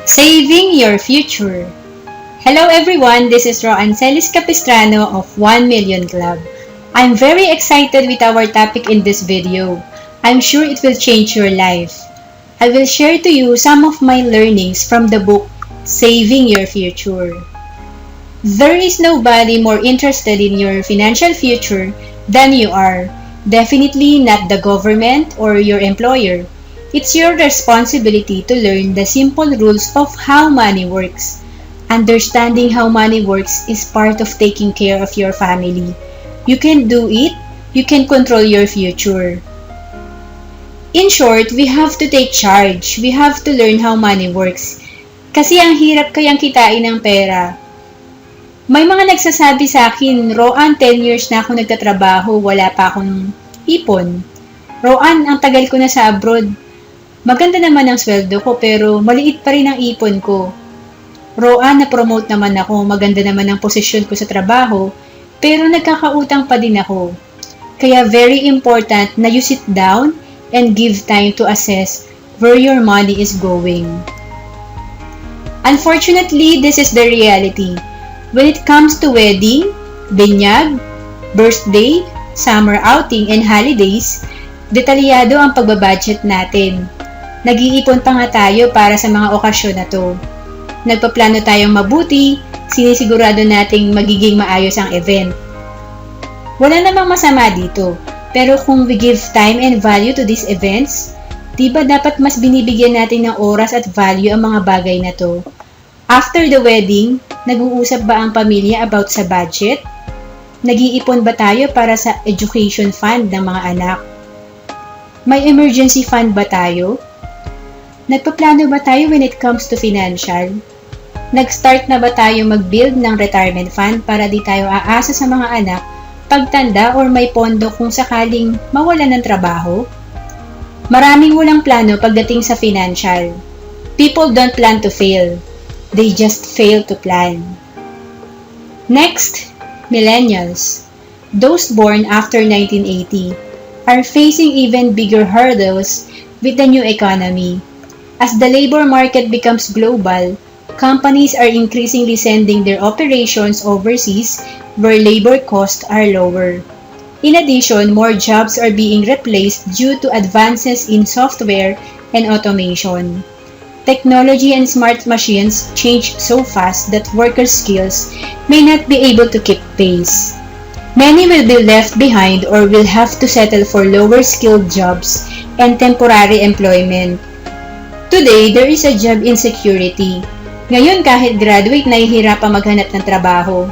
Saving your future. Hello everyone, this is Roan Celis Capistrano of 1 Million Club. I'm very excited with our topic in this video. I'm sure it will change your life. I will share to you some of my learnings from the book Saving Your Future. There is nobody more interested in your financial future than you are. Definitely not the government or your employer. It's your responsibility to learn the simple rules of how money works. Understanding how money works is part of taking care of your family. You can do it, you can control your future. In short, we have to take charge. We have to learn how money works. Kasi ang hirap kayang kitain ng pera. May mga nagsasabi sa akin, Roan, 10 years na ako nagtatrabaho, wala pa akong ipon. Roan, ang tagal ko na sa abroad. Maganda naman ang sweldo ko pero maliit pa rin ang ipon ko. Roan, na-promote naman ako, maganda naman ang posisyon ko sa trabaho, pero nagkakautang pa din ako. Kaya very important na you sit down and give time to assess where your money is going. Unfortunately, this is the reality. When it comes to wedding, binyag, birthday, summer outing, and holidays, detalyado ang pagbabudget natin. Nag-iipon pa nga tayo para sa mga okasyon na to. Nagpaplano tayong mabuti, sinisigurado nating magiging maayos ang event. Wala namang masama dito, pero kung we give time and value to these events, di ba dapat mas binibigyan natin ng oras at value ang mga bagay na to? After the wedding, nag-uusap ba ang pamilya about sa budget? Nag-iipon ba tayo para sa education fund ng mga anak? May emergency fund ba tayo? Nagpaplano ba tayo when it comes to financial? Nag-start na ba tayo mag-build ng retirement fund para di tayo aasa sa mga anak pagtanda or may pondo kung sakaling mawalan ng trabaho? Maraming walang plano pagdating sa financial. People don't plan to fail. They just fail to plan. Next, millennials. Those born after 1980 are facing even bigger hurdles with the new economy. As the labor market becomes global, companies are increasingly sending their operations overseas where labor costs are lower. In addition, more jobs are being replaced due to advances in software and automation. Technology and smart machines change so fast that worker skills may not be able to keep pace. Many will be left behind or will have to settle for lower skilled jobs and temporary employment. Today, there is a job insecurity. Ngayon kahit graduate nahihirapang maghanap ng trabaho.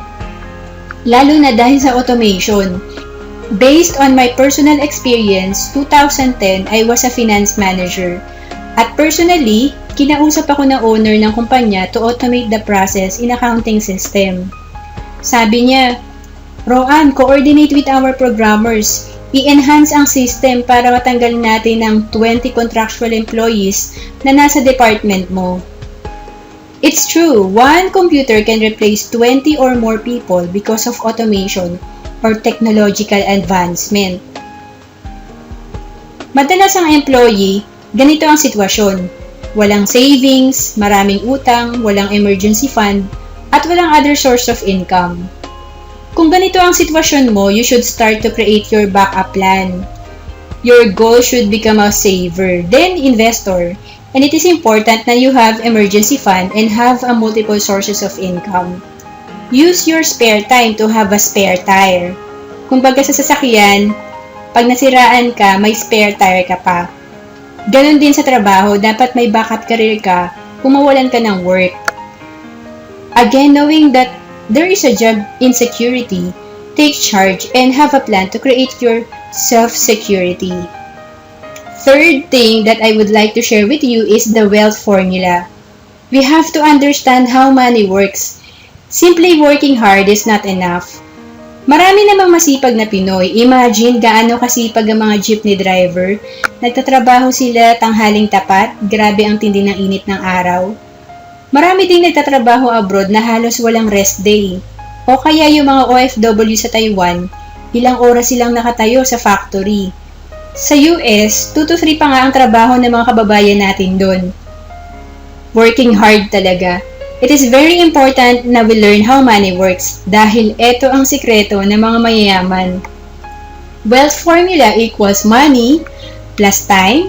Lalo na dahil sa automation. Based on my personal experience, 2010 I was a finance manager. At personally, kinausap ako ng owner ng kumpanya to automate the process in accounting system. Sabi niya, Roan, coordinate with our programmers. I-enhance ang system para matanggal natin ng 20 contractual employees na nasa department mo. It's true, one computer can replace 20 or more people because of automation or technological advancement. Madalas ang employee, ganito ang sitwasyon. Walang savings, maraming utang, walang emergency fund, at walang other source of income. Kung ganito ang sitwasyon mo, you should start to create your backup plan. Your goal should become a saver, then investor, and it is important na you have emergency fund and have a multiple sources of income. Use your spare time to have a spare tire. Kumbaga sa sasakyan, pag nasiraan ka, may spare tire ka pa. Ganon din sa trabaho, dapat may backup career ka kung mawalan ka ng work. Again, knowing that there is a job insecurity, take charge and have a plan to create your self-security. Third thing that I would like to share with you is the wealth formula. We have to understand how money works. Simply working hard is not enough. Marami namang masipag na Pinoy. Imagine gaano kasipag ang mga jeepney driver. Nagtatrabaho sila tanghaling tapat, grabe ang tindi ng init ng araw. Marami ding nagtatrabaho abroad na halos walang rest day. O kaya yung mga OFW sa Taiwan, ilang oras silang nakatayo sa factory. Sa US, 2 to 3 pa nga ang trabaho ng mga kababayan natin doon. working hard talaga. It is very important na we learn how money works dahil ito ang sikreto ng mga mayayaman. Wealth formula equals money plus time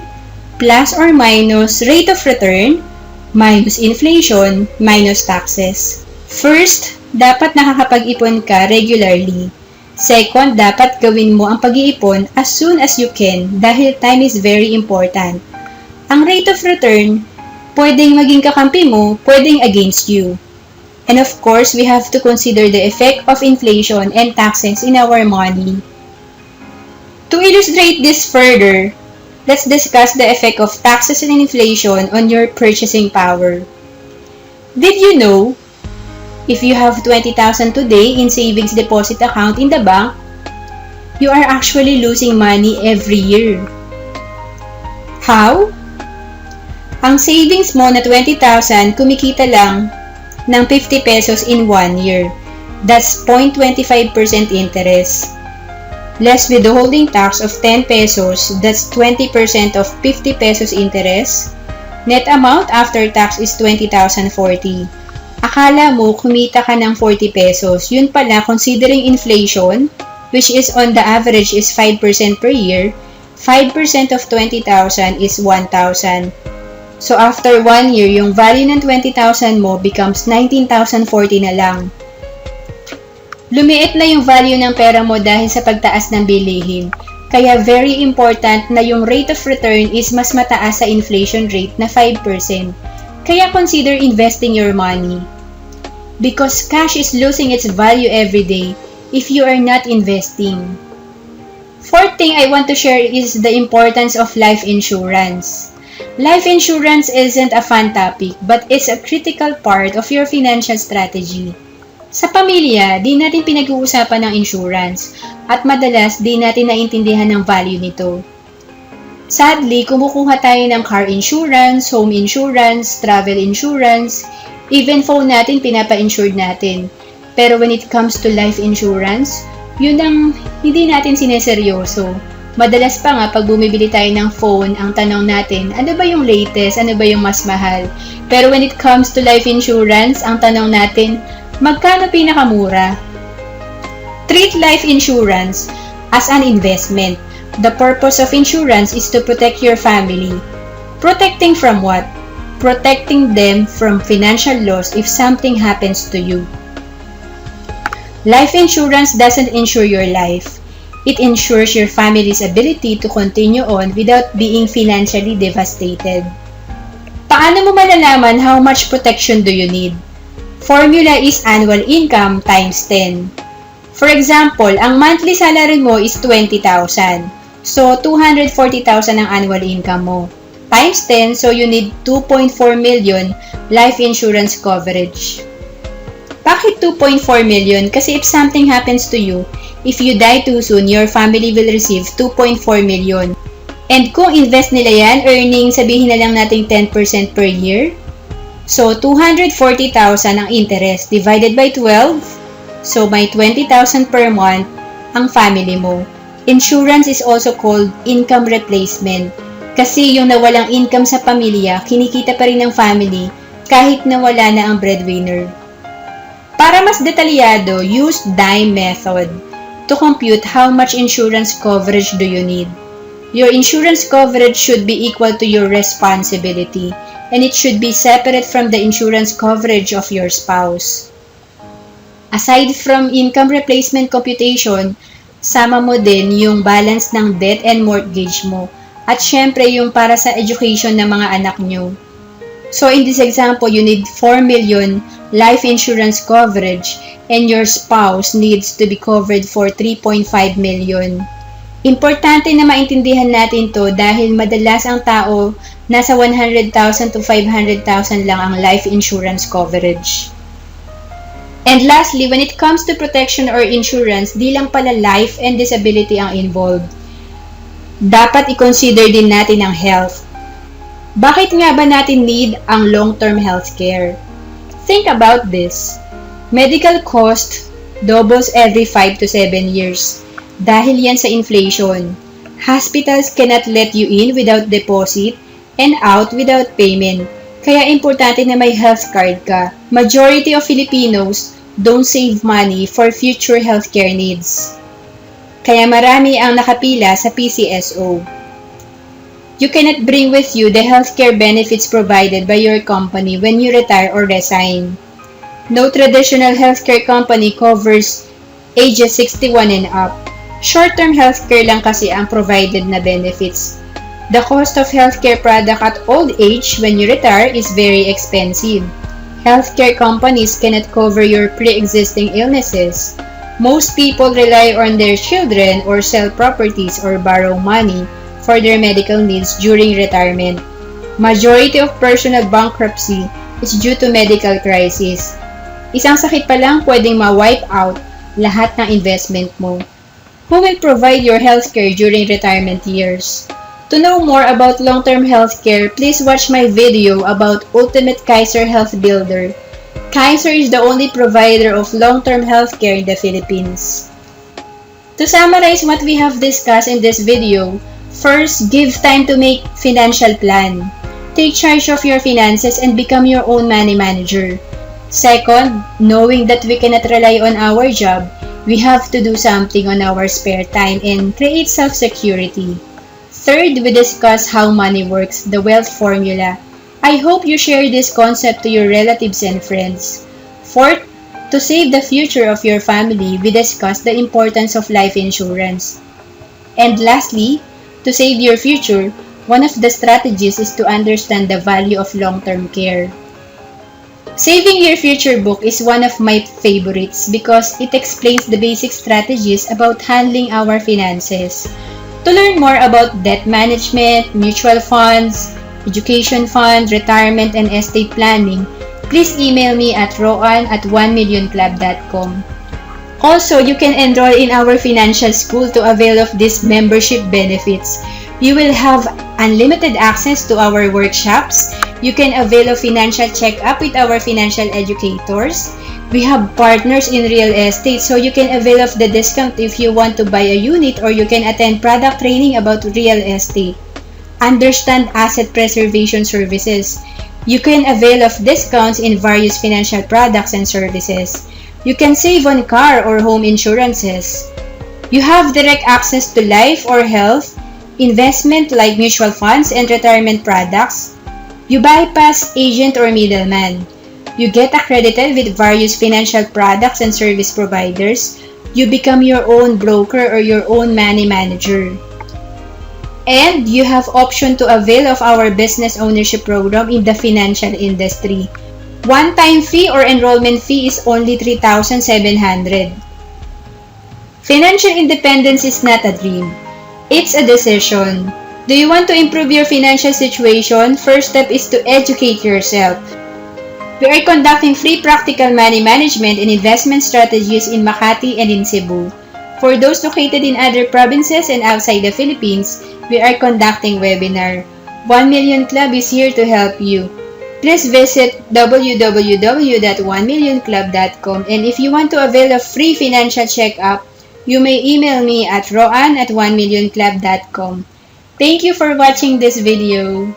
plus or minus rate of return minus inflation minus taxes. First, dapat nakakapag-ipon ka regularly. Second, dapat gawin mo ang pag-iipon as soon as you can dahil time is very important. Ang rate of return, pwedeng maging kakampi mo, pwedeng against you. And of course, we have to consider the effect of inflation and taxes in our money. To illustrate this further, let's discuss the effect of taxes and inflation on your purchasing power. Did you know, if you have 20,000 today in savings deposit account in the bank, you are actually losing money every year. How? Ang savings mo na 20,000 kumikita lang ng 50 pesos in 1 year. That's 0.25% interest. Less withholding tax of 10 pesos, that's 20% of 50 pesos interest. Net amount after tax is 20,040. Akala mo kumita ka ng 40 pesos, yun pala considering inflation, which is on the average is 5% per year, 5% of 20,000 is 1,000. So after 1 year, yung value ng 20,000 mo becomes 19,040 na lang. Lumiit na yung value ng pera mo dahil sa pagtaas ng bilihin. Kaya very important na yung rate of return is mas mataas sa inflation rate na 5%. Kaya consider investing your money. Because cash is losing its value every day if you are not investing. Fourth thing I want to share is the importance of life insurance. Life insurance isn't a fun topic, but it's a critical part of your financial strategy. Sa pamilya, di natin pinag-uusapan ng insurance at madalas di natin naintindihan ng value nito. Sadly, kumukuha tayo ng car insurance, home insurance, travel insurance, even phone natin pinapa-insured natin. Pero when it comes to life insurance, yun ang hindi natin sineseryoso. Madalas pa nga pag bumibili tayo ng phone, ang tanong natin, ano ba yung latest, ano ba yung mas mahal? Pero when it comes to life insurance, ang tanong natin, magkano pinakamura? Treat life insurance as an investment. The purpose of insurance is to protect your family. Protecting from what? Protecting them from financial loss if something happens to you. Life insurance doesn't insure your life. It ensures your family's ability to continue on without being financially devastated. Paano mo malalaman how much protection do you need? Formula is annual income times 10. For example, ang monthly salary mo is 20,000. So, 240,000 ang annual income mo. Times 10, so you need 2.4 million life insurance coverage. Bakit 2.4 million? Kasi if something happens to you, if you die too soon, your family will receive 2.4 million. And kung invest nila yan, earning sabihin na lang natin 10% per year. So, 240,000 ang interest divided by 12. So, may 20,000 per month ang family mo. Insurance is also called income replacement. Kasi yung nawalang income sa pamilya, kinikita pa rin ng family kahit nawala na ang breadwinner. Para mas detalyado, use DIME method to compute how much insurance coverage do you need. Your insurance coverage should be equal to your responsibility, and it should be separate from the insurance coverage of your spouse. Aside from income replacement computation, sama mo din yung balance ng debt and mortgage mo, at syempre yung para sa education ng mga anak nyo. So in this example, you need 4 million life insurance coverage and your spouse needs to be covered for 3.5 million. Importante na maintindihan natin to dahil madalas ang tao nasa 100,000 to 500,000 lang ang life insurance coverage. And lastly, when it comes to protection or insurance, di lang pala life and disability ang involved. Dapat i-consider din natin ang health. Bakit nga ba natin need ang long-term healthcare? Think about this. Medical cost doubles every 5 to 7 years. Dahil yan sa inflation. Hospitals cannot let you in without deposit and out without payment. Kaya importante na may health card ka. Majority of Filipinos don't save money for future healthcare needs. Kaya marami ang nakapila sa PCSO. You cannot bring with you the healthcare benefits provided by your company when you retire or resign. No traditional healthcare company covers ages 61 and up. Short-term healthcare lang kasi ang provided na benefits. The cost of healthcare product at old age when you retire is very expensive. Healthcare companies cannot cover your pre-existing illnesses. Most people rely on their children or sell properties or borrow money for their medical needs during retirement. Majority of personal bankruptcy is due to medical crisis. Isang sakit pa lang pwedeng ma-wipe out lahat ng investment mo. Who will provide your healthcare during retirement years? To know more about long-term healthcare, please watch my video about Ultimate Kaiser Health Builder. Kaiser is the only provider of long-term healthcare in the Philippines. To summarize what we have discussed in this video, first, give time to make financial plan. Take charge of your finances and become your own money manager. Second, knowing that we cannot rely on our job, we have to do something on our spare time and create self-security. Third, we discuss how money works, the wealth formula. I hope you share this concept to your relatives and friends. Fourth, to save the future of your family, we discuss the importance of life insurance. And lastly, to save your future, one of the strategies is to understand the value of long-term care. Saving Your Future book is one of my favorites because it explains the basic strategies about handling our finances. To learn more about debt management, mutual funds, education fund, retirement, and estate planning, please email me at roan@1millionclub.com. Also, you can enroll in our financial school to avail of these membership benefits. You will have unlimited access to our workshops. You can avail of financial check-up with our financial educators. We have partners in real estate, so you can avail of the discount if you want to buy a unit, or you can attend product training about real estate. Understand asset preservation services. You can avail of discounts in various financial products and services. You can save on car or home insurances. You have direct access to life or health, investment like mutual funds and retirement products. You bypass agent or middleman. You get accredited with various financial products and service providers. You become your own broker or your own money manager. And you have option to avail of our business ownership program in the financial industry. One-time fee or enrollment fee is only 3,700. Financial independence is not a dream. It's a decision. Do you want to improve your financial situation? First step is to educate yourself. We are conducting free practical money management and investment strategies in Makati and in Cebu. For those located in other provinces and outside the Philippines, we are conducting webinar. 1 Million Club is here to help you. Please visit www.1millionclub.com, and if you want to avail of free financial checkup, you may email me at roan@1millionclub.com. Thank you for watching this video.